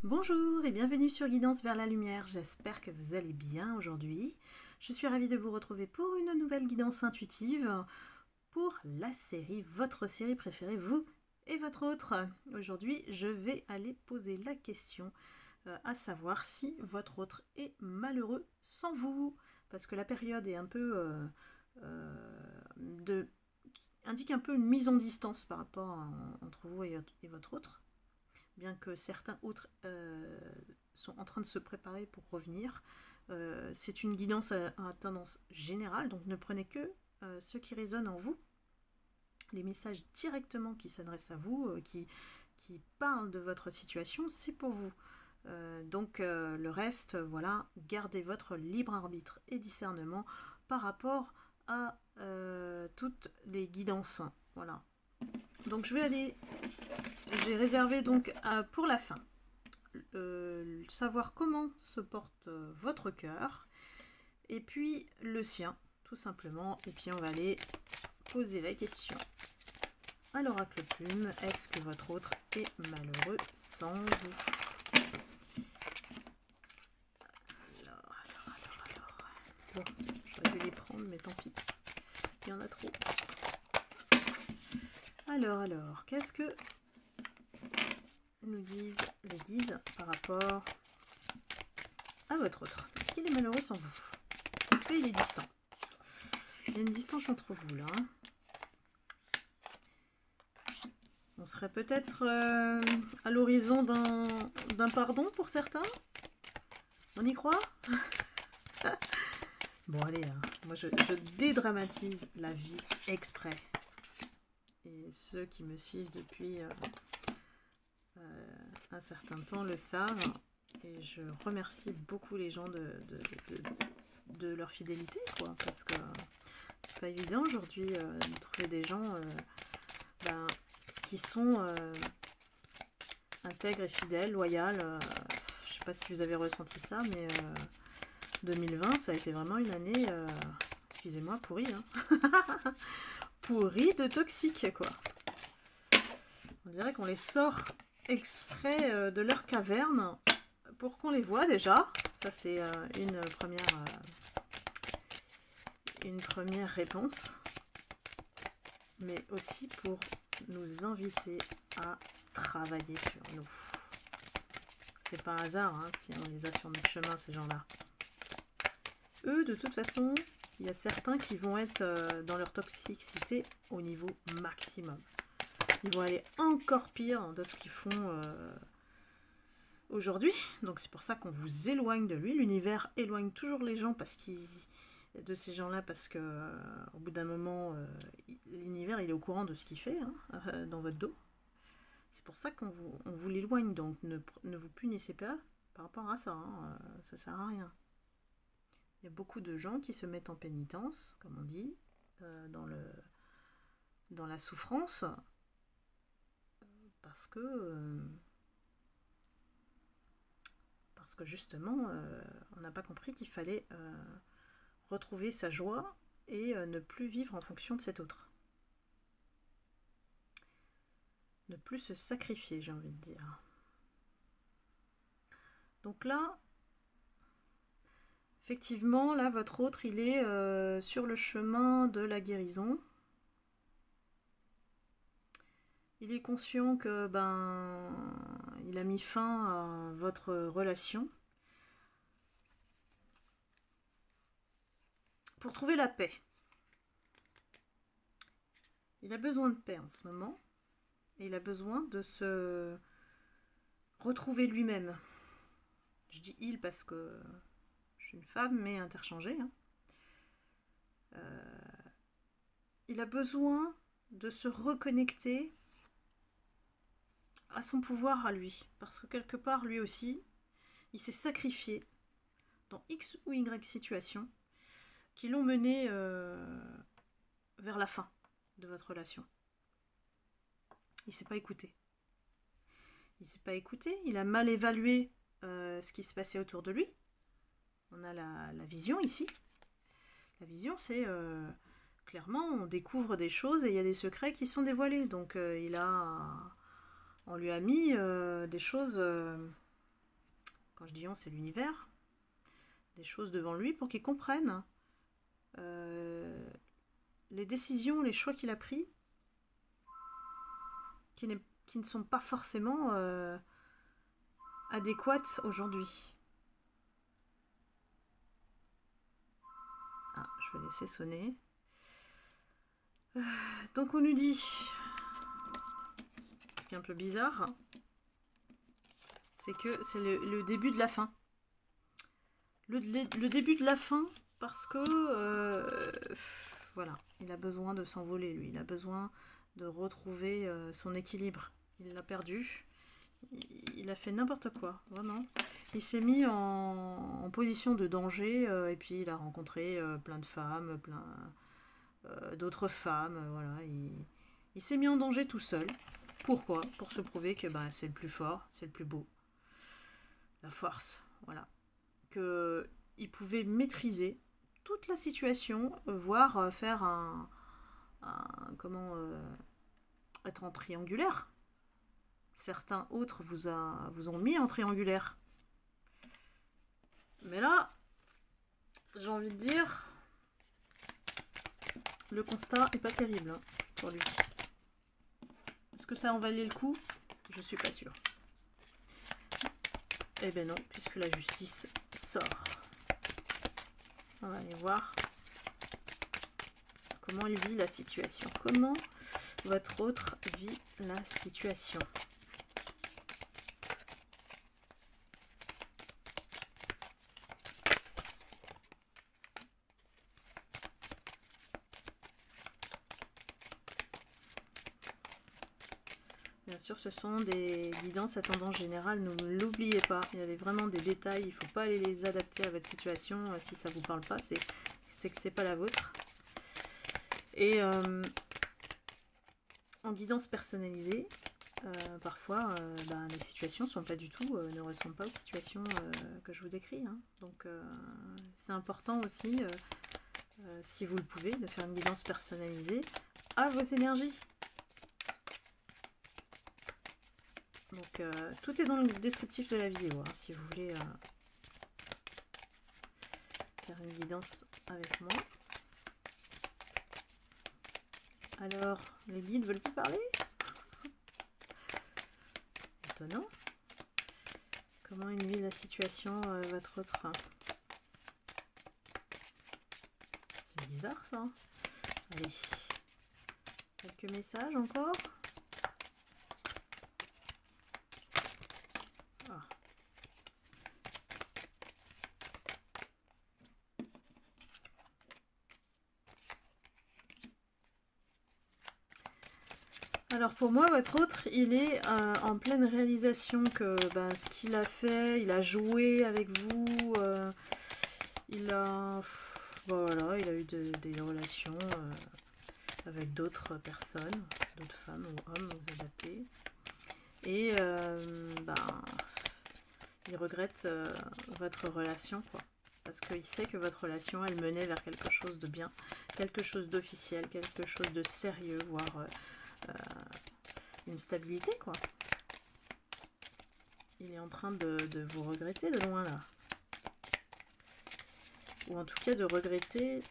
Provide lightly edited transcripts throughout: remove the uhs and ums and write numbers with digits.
Bonjour et bienvenue sur Guidance vers la lumière, j'espère que vous allez bien aujourd'hui. Je suis ravie de vous retrouver pour une nouvelle guidance intuitive pour la série, votre série préférée, vous et votre autre. Aujourd'hui, je vais aller poser la question à savoir si votre autre est malheureux sans vous. Parce que la période est un peu indique un peu une mise en distance par rapport entre vous et votre autre. Bien que certains autres sont en train de se préparer pour revenir. C'est une guidance à tendance générale, donc ne prenez que ce qui résonne en vous, les messages directement qui s'adressent à vous, qui parlent de votre situation, c'est pour vous. Donc le reste, voilà, gardez votre libre arbitre et discernement par rapport à toutes les guidances. Voilà. Donc j'ai réservé donc pour la fin savoir comment se porte votre cœur et puis le sien tout simplement, et puis on va aller poser la question à l'oracle plume. Est-ce que votre autre est malheureux sans vous? Alors. Bon, j'aurais dû les prendre mais tant pis, il y en a trop. Alors, qu'est-ce que nous disent les guides par rapport à votre autre? Est-ce qu'il est malheureux sans vous? Et il est distant. Il y a une distance entre vous là. On serait peut-être à l'horizon d'un pardon pour certains. On y croit? Bon allez, hein. Moi je dédramatise la vie exprès. Et ceux qui me suivent depuis un certain temps le savent. Et je remercie beaucoup les gens de leur fidélité, quoi. Parce que c'est pas évident aujourd'hui de trouver des gens qui sont intègres et fidèles, loyaux. Je sais pas si vous avez ressenti ça, mais 2020, ça a été vraiment une année, excusez-moi, pourrie. Hein. Pourrie de toxique, quoi. On dirait qu'on les sort exprès de leur caverne pour qu'on les voit déjà. Ça, c'est une première réponse. Mais aussi pour nous inviter à travailler sur nous. C'est pas un hasard hein, si on les a sur notre chemin, ces gens-là. Eux, de toute façon, il y a certains qui vont être dans leur toxicité au niveau maximum. Ils vont aller encore pire de ce qu'ils font aujourd'hui. Donc c'est pour ça qu'on vous éloigne de lui. L'univers éloigne toujours les gens de ces gens-là parce que au bout d'un moment, l'univers il est au courant de ce qu'il fait hein, dans votre dos. C'est pour ça qu'on vous l'éloigne. Donc ne vous punissez pas par rapport à ça. Hein, ça sert à rien. Il y a beaucoup de gens qui se mettent en pénitence, comme on dit, dans la souffrance, parce que justement, on n'a pas compris qu'il fallait retrouver sa joie et ne plus vivre en fonction de cet autre. Ne plus se sacrifier, j'ai envie de dire. Donc là, effectivement, là, votre autre, il est sur le chemin de la guérison. Il est conscient que il a mis fin à votre relation. Pour trouver la paix. Il a besoin de paix en ce moment. Et il a besoin de se retrouver lui-même. Je dis il parce que je suis une femme, mais interchangée. Hein. Il a besoin de se reconnecter à son pouvoir à lui. Parce que quelque part, lui aussi, il s'est sacrifié dans X ou Y situations qui l'ont mené vers la fin de votre relation. Il ne s'est pas écouté. Il a mal évalué ce qui se passait autour de lui. On a la vision ici. La vision, c'est clairement, on découvre des choses et il y a des secrets qui sont dévoilés. Donc on lui a mis des choses quand je dis on, c'est l'univers, des choses devant lui pour qu'il comprenne les décisions, les choix qu'il a pris, qui ne sont pas forcément adéquates aujourd'hui. Ah, je vais laisser sonner. Donc on nous dit, ce qui est un peu bizarre, c'est que c'est le début de la fin. Le début de la fin, parce que voilà, il a besoin de s'envoler, lui. Il a besoin de retrouver son équilibre. Il l'a perdu. Il a fait n'importe quoi, vraiment. Il s'est mis en position de danger, et puis il a rencontré plein de femmes, plein d'autres femmes, voilà. Il s'est mis en danger tout seul. Pourquoi? Pour se prouver que c'est le plus fort, c'est le plus beau. La force, voilà. Qu'il pouvait maîtriser toute la situation, voire faire être en triangulaire. Certains autres vous ont mis en triangulaire. Mais là, j'ai envie de dire, le constat n'est pas terrible hein, pour lui. Est-ce que ça en valait le coup? Je suis pas sûre. Eh ben non, puisque la justice sort. On va aller voir comment il vit la situation. Comment votre autre vit la situation. Bien sûr, ce sont des guidances à tendance générale, ne l'oubliez pas. Il y a vraiment des détails, il ne faut pas aller les adapter à votre situation. Si ça ne vous parle pas, c'est que ce n'est pas la vôtre. Et en guidance personnalisée, parfois, les situations sont pas du tout, ne ressemblent pas aux situations que je vous décris. Hein. Donc, c'est important aussi, si vous le pouvez, de faire une guidance personnalisée à vos énergies. Donc, tout est dans le descriptif de la vidéo, hein, si vous voulez faire une guidance avec moi. Alors, les guides veulent plus parler? Étonnant. Comment il vit la situation, votre autre? C'est bizarre, ça. Allez. Quelques messages encore. Ah. Alors pour moi, votre autre, il est en pleine réalisation que ce qu'il a fait, il a joué avec vous, il a eu des relations avec d'autres personnes, d'autres femmes ou hommes, vous adaptez. Et il regrette votre relation, quoi. Parce qu'il sait que votre relation, elle menait vers quelque chose de bien, quelque chose d'officiel, quelque chose de sérieux, voire une stabilité, quoi. Il est en train de vous regretter de loin, là. Ou en tout cas de regretter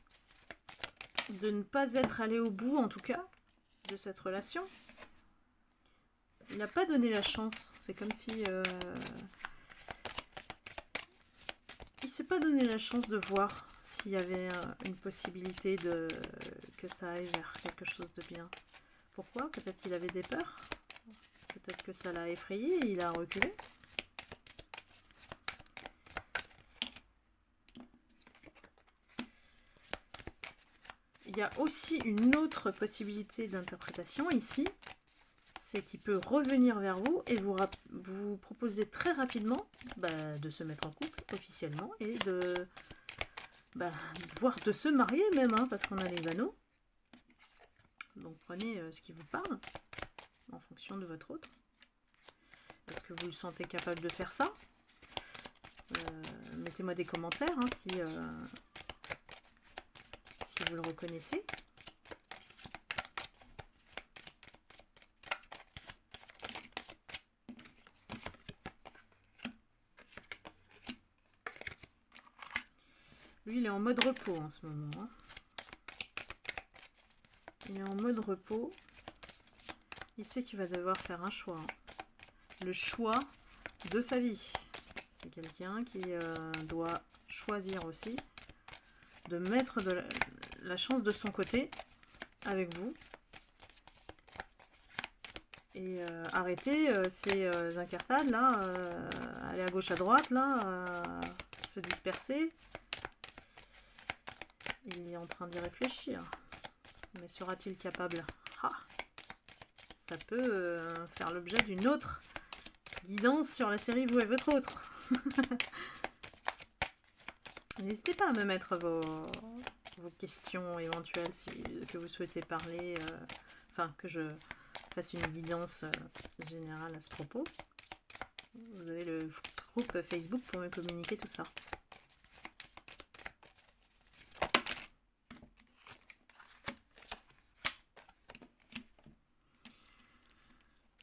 de ne pas être allé au bout, en tout cas, de cette relation. Il n'a pas donné la chance. C'est comme si... il s'est pas donné la chance de voir s'il y avait une possibilité que ça aille vers quelque chose de bien. Pourquoi? Peut-être qu'il avait des peurs. Peut-être que ça l'a effrayé et il a reculé. Il y a aussi une autre possibilité d'interprétation ici. C'est qu'il peut revenir vers vous et vous proposer très rapidement de se mettre en couple officiellement et voire de se marier même, hein, parce qu'on a les anneaux. Donc prenez ce qui vous parle en fonction de votre autre. Est-ce que vous le sentez capable de faire ça? Mettez-moi des commentaires hein, si vous le reconnaissez. Lui, il est en mode repos en ce moment. Hein. Il est en mode repos. Il sait qu'il va devoir faire un choix. Hein. Le choix de sa vie. C'est quelqu'un qui doit choisir aussi de mettre de la chance de son côté avec vous. Et arrêter ces incartades là, aller à gauche à droite là, se disperser. Il est en train d'y réfléchir. Mais sera-t-il capable? Ah, ça peut faire l'objet d'une autre guidance sur la série Vous et votre autre. N'hésitez pas à me mettre vos questions éventuelles que vous souhaitez parler, enfin que je fasse une guidance générale à ce propos. Vous avez le groupe Facebook pour me communiquer tout ça.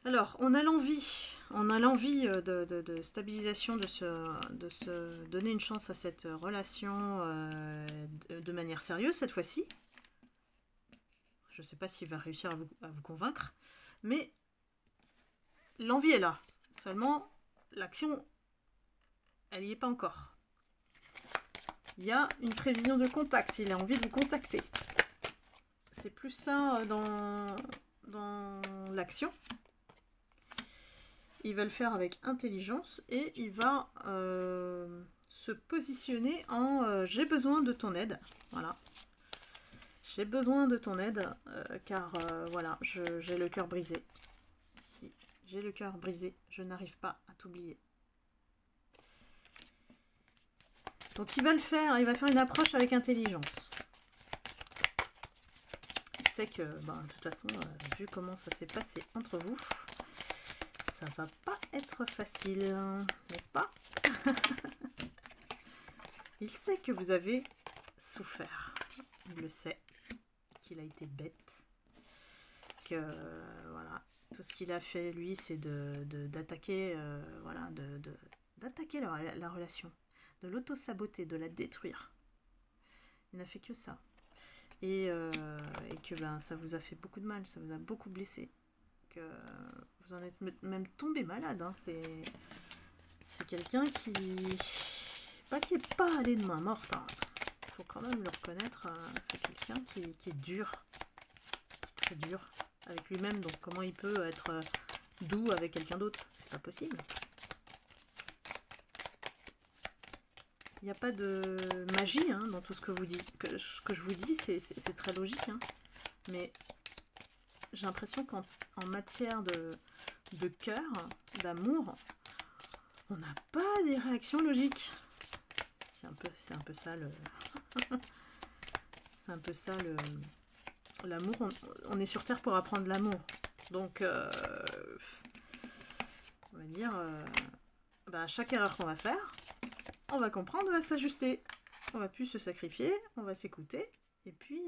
Alors, on a l'envie de stabilisation, de se donner une chance à cette relation de manière sérieuse cette fois-ci. Je ne sais pas s'il va réussir à vous convaincre, mais l'envie est là. Seulement, l'action, elle n'y est pas encore. Il y a une prévision de contact, il a envie de vous contacter. C'est plus ça dans l'action. Il va le faire avec intelligence et il va se positionner en j'ai besoin de ton aide. Voilà. J'ai besoin de ton aide car voilà, j'ai le cœur brisé. Si j'ai le cœur brisé, je n'arrive pas à t'oublier. Donc il va le faire, il va faire une approche avec intelligence. Il sait que, de toute façon, vu comment ça s'est passé entre vous, ça va pas être facile, n'est-ce pas? Il sait que vous avez souffert. Il le sait, qu'il a été bête, que voilà, tout ce qu'il a fait lui, c'est d'attaquer, voilà, d'attaquer la relation, de l'auto-saboter, de la détruire. Il n'a fait que ça, et que ça vous a fait beaucoup de mal, ça vous a beaucoup blessé. Que vous en êtes même tombé malade. Hein. C'est quelqu'un qui est pas allé de main morte. Hein. Faut quand même le reconnaître. C'est quelqu'un qui est dur, qui est très dur avec lui-même. Donc comment il peut être doux avec quelqu'un d'autre? C'est pas possible. Il n'y a pas de magie dans tout ce que vous dites. Ce que je vous dis, c'est très logique. Hein. Mais j'ai l'impression qu'en matière de cœur, d'amour, on n'a pas des réactions logiques. C'est un peu ça le... c'est un peu ça l'amour. On est sur Terre pour apprendre l'amour. Donc, on va dire, chaque erreur qu'on va faire, on va comprendre, on va s'ajuster. On va plus se sacrifier, on va s'écouter. Et puis...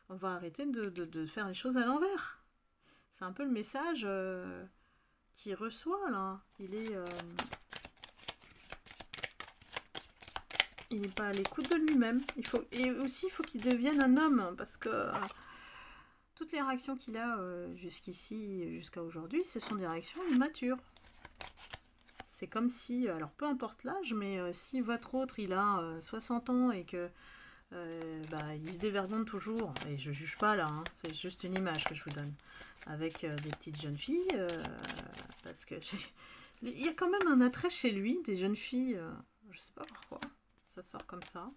on va arrêter de faire les choses à l'envers. C'est un peu le message qu'il reçoit là. Il n'est pas à l'écoute de lui-même. Et aussi, il faut qu'il devienne un homme. Parce que toutes les réactions qu'il a jusqu'ici, jusqu'à aujourd'hui, ce sont des réactions immatures. C'est comme si, alors peu importe l'âge, mais si votre autre, il a 60 ans et que il se dévergonde toujours, et je juge pas là, hein, c'est juste une image que je vous donne, avec des petites jeunes filles, parce que il y a quand même un attrait chez lui, des jeunes filles, je sais pas pourquoi, ça sort comme ça,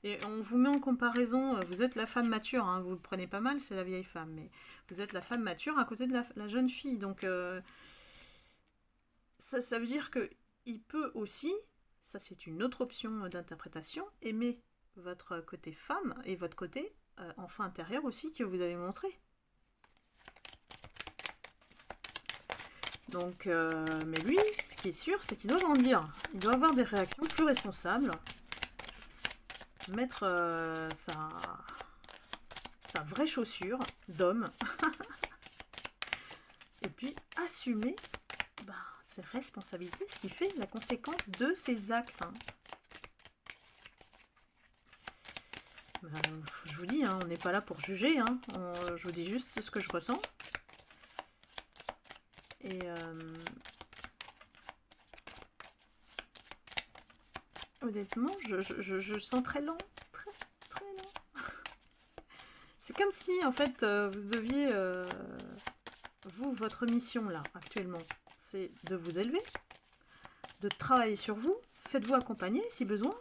et on vous met en comparaison, vous êtes la femme mature, hein, vous le prenez pas mal, c'est la vieille femme, mais vous êtes la femme mature à côté de la jeune fille, donc ça veut dire que il peut aussi, ça c'est une autre option d'interprétation, aimer votre côté femme et votre côté enfant intérieur aussi que vous avez montré. Donc, mais lui, ce qui est sûr, c'est qu'il doit grandir. Il doit avoir des réactions plus responsables, mettre sa vraie chaussure d'homme, et puis assumer ses responsabilités, ce qui fait la conséquence de ses actes. Hein. Je vous dis, hein, on n'est pas là pour juger, hein. Je vous dis juste ce que je ressens. Et honnêtement, je sens très lent, très lent. C'est comme si, en fait, vous deviez, votre mission là, actuellement, c'est de vous élever, de travailler sur vous, faites-vous accompagner si besoin,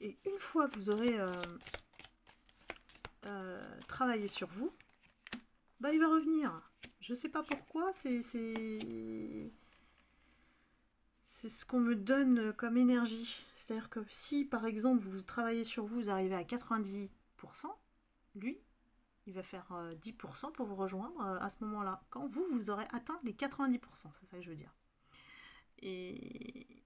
et une fois que vous aurez travaillé sur vous, bah, il va revenir. Je sais pas pourquoi, c'est ce qu'on me donne comme énergie. C'est-à-dire que si, par exemple, vous travaillez sur vous, vous arrivez à 90%, lui, il va faire 10% pour vous rejoindre à ce moment-là. Quand vous aurez atteint les 90%, c'est ça que je veux dire. Et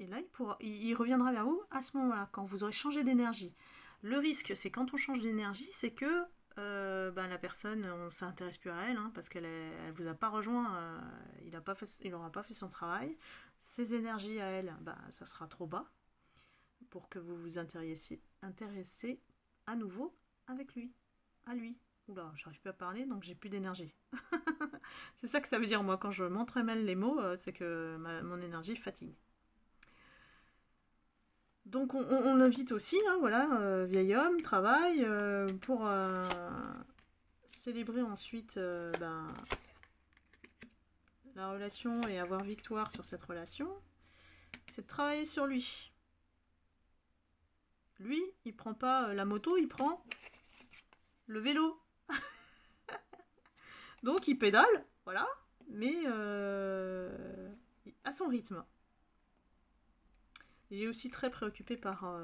là, il reviendra vers vous à ce moment-là, quand vous aurez changé d'énergie. Le risque, c'est quand on change d'énergie, c'est que la personne, on ne s'intéresse plus à elle, hein, parce qu'elle ne vous a pas rejoint, il n'aura pas fait son travail. Ses énergies à elle, ça sera trop bas pour que vous vous intéressiez à nouveau avec lui, à lui. Oula, j'arrive plus à parler, donc j'ai plus d'énergie. C'est ça que ça veut dire, moi, quand je m'entremêle les mots, c'est que mon énergie fatigue. Donc on l'invite aussi, hein, voilà, vieil homme, travaille, pour célébrer ensuite la relation et avoir victoire sur cette relation, c'est de travailler sur lui. Lui, il prend pas la moto, il prend le vélo. Donc il pédale, voilà, mais à son rythme. Il est aussi très préoccupé par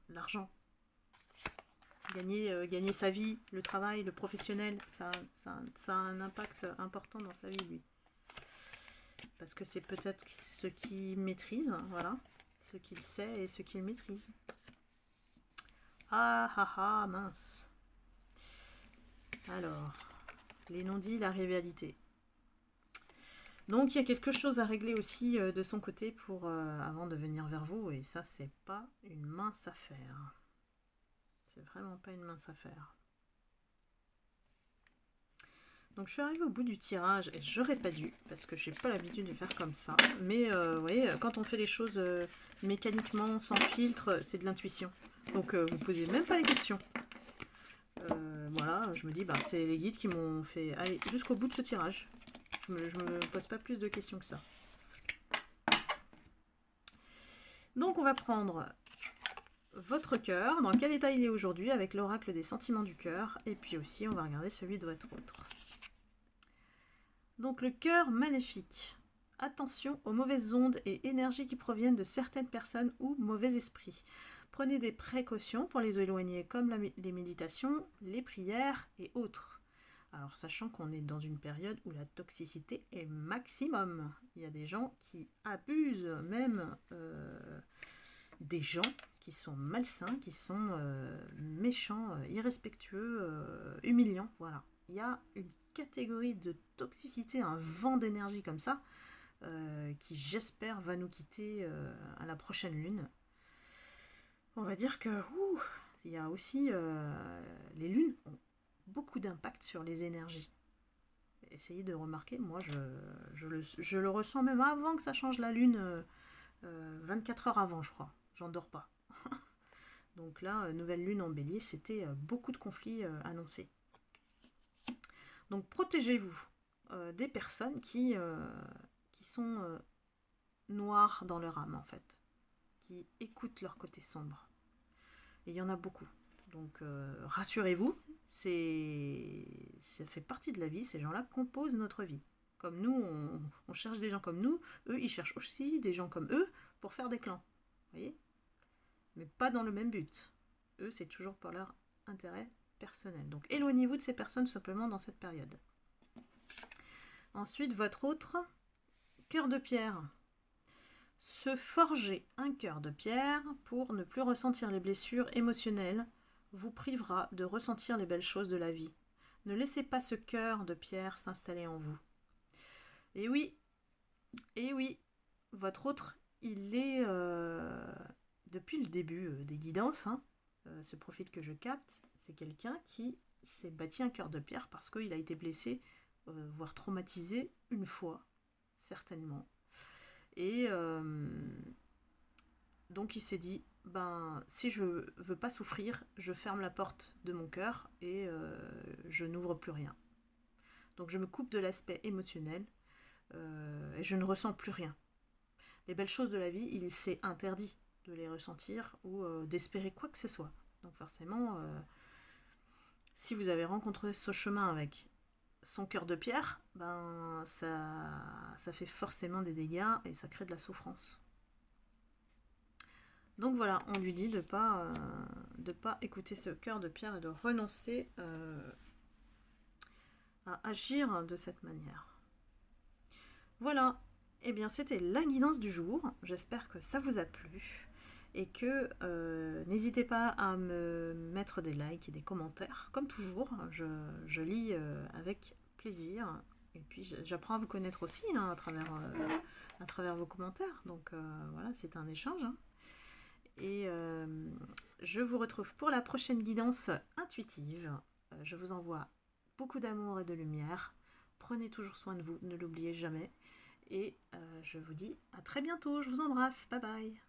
l'argent. Gagner sa vie, le travail, le professionnel, ça a un impact important dans sa vie, lui. Parce que c'est peut-être ce qu'il maîtrise, voilà, ce qu'il sait et ce qu'il maîtrise. Ah, mince. Alors, les non-dits, la rivalité. Donc il y a quelque chose à régler aussi de son côté pour avant de venir vers vous, et ça c'est pas une mince affaire. C'est vraiment pas une mince affaire. Donc je suis arrivée au bout du tirage et j'aurais pas dû, parce que je n'ai pas l'habitude de faire comme ça. Mais vous voyez, quand on fait les choses mécaniquement, sans filtre, c'est de l'intuition. Donc vous posez même pas les questions. Voilà, je me dis, c'est les guides qui m'ont fait aller jusqu'au bout de ce tirage. Je me pose pas plus de questions que ça. Donc on va prendre votre cœur, dans quel état il est aujourd'hui avec l'oracle des sentiments du cœur, et puis aussi on va regarder celui de votre autre. Donc le cœur maléfique. Attention aux mauvaises ondes et énergies qui proviennent de certaines personnes ou mauvais esprits. Prenez des précautions pour les éloigner, comme les méditations, les prières et autres. Alors, sachant qu'on est dans une période où la toxicité est maximum. Il y a des gens qui abusent même des gens qui sont malsains, qui sont méchants, irrespectueux, humiliants. Voilà. Il y a une catégorie de toxicité, un vent d'énergie comme ça, qui j'espère va nous quitter à la prochaine lune. On va dire que il y a aussi les lunes ont beaucoup d'impact sur les énergies. Essayez de remarquer, moi je le ressens même avant que ça change la lune, 24 heures avant je crois, j'en dors pas. Donc là, nouvelle lune en bélier, c'était beaucoup de conflits annoncés. Donc protégez-vous des personnes qui sont noires dans leur âme en fait, qui écoutent leur côté sombre. Et il y en a beaucoup. Donc rassurez-vous, ça fait partie de la vie, ces gens-là composent notre vie. Comme nous, on cherche des gens comme nous, eux, ils cherchent aussi des gens comme eux pour faire des clans. Vous voyez ? Mais pas dans le même but. Eux, c'est toujours pour leur intérêt personnel. Donc éloignez-vous de ces personnes simplement dans cette période. Ensuite, votre autre, cœur de pierre. Se forger un cœur de pierre pour ne plus ressentir les blessures émotionnelles vous privera de ressentir les belles choses de la vie. Ne laissez pas ce cœur de pierre s'installer en vous. Et oui, votre autre, il est depuis le début des guidances, hein, ce profil que je capte, c'est quelqu'un qui s'est bâti un cœur de pierre parce qu'il a été blessé, voire traumatisé une fois, certainement. Et donc il s'est dit, ben si je veux pas souffrir, je ferme la porte de mon cœur et je n'ouvre plus rien. Donc je me coupe de l'aspect émotionnel et je ne ressens plus rien. Les belles choses de la vie, il s'est interdit de les ressentir ou d'espérer quoi que ce soit. Donc forcément, si vous avez rencontré ce chemin avec son cœur de pierre, ben ça fait forcément des dégâts et ça crée de la souffrance. Donc voilà, on lui dit de pas écouter ce cœur de pierre et de renoncer à agir de cette manière. Voilà, et bien c'était la guidance du jour. J'espère que ça vous a plu et que n'hésitez pas à me mettre des likes et des commentaires. Comme toujours, je lis avec plaisir. Et puis j'apprends à vous connaître aussi hein, à travers vos commentaires. Donc voilà, c'est un échange. Hein. Et je vous retrouve pour la prochaine guidance intuitive. Je vous envoie beaucoup d'amour et de lumière. Prenez toujours soin de vous, ne l'oubliez jamais. Et je vous dis à très bientôt. Je vous embrasse. Bye bye.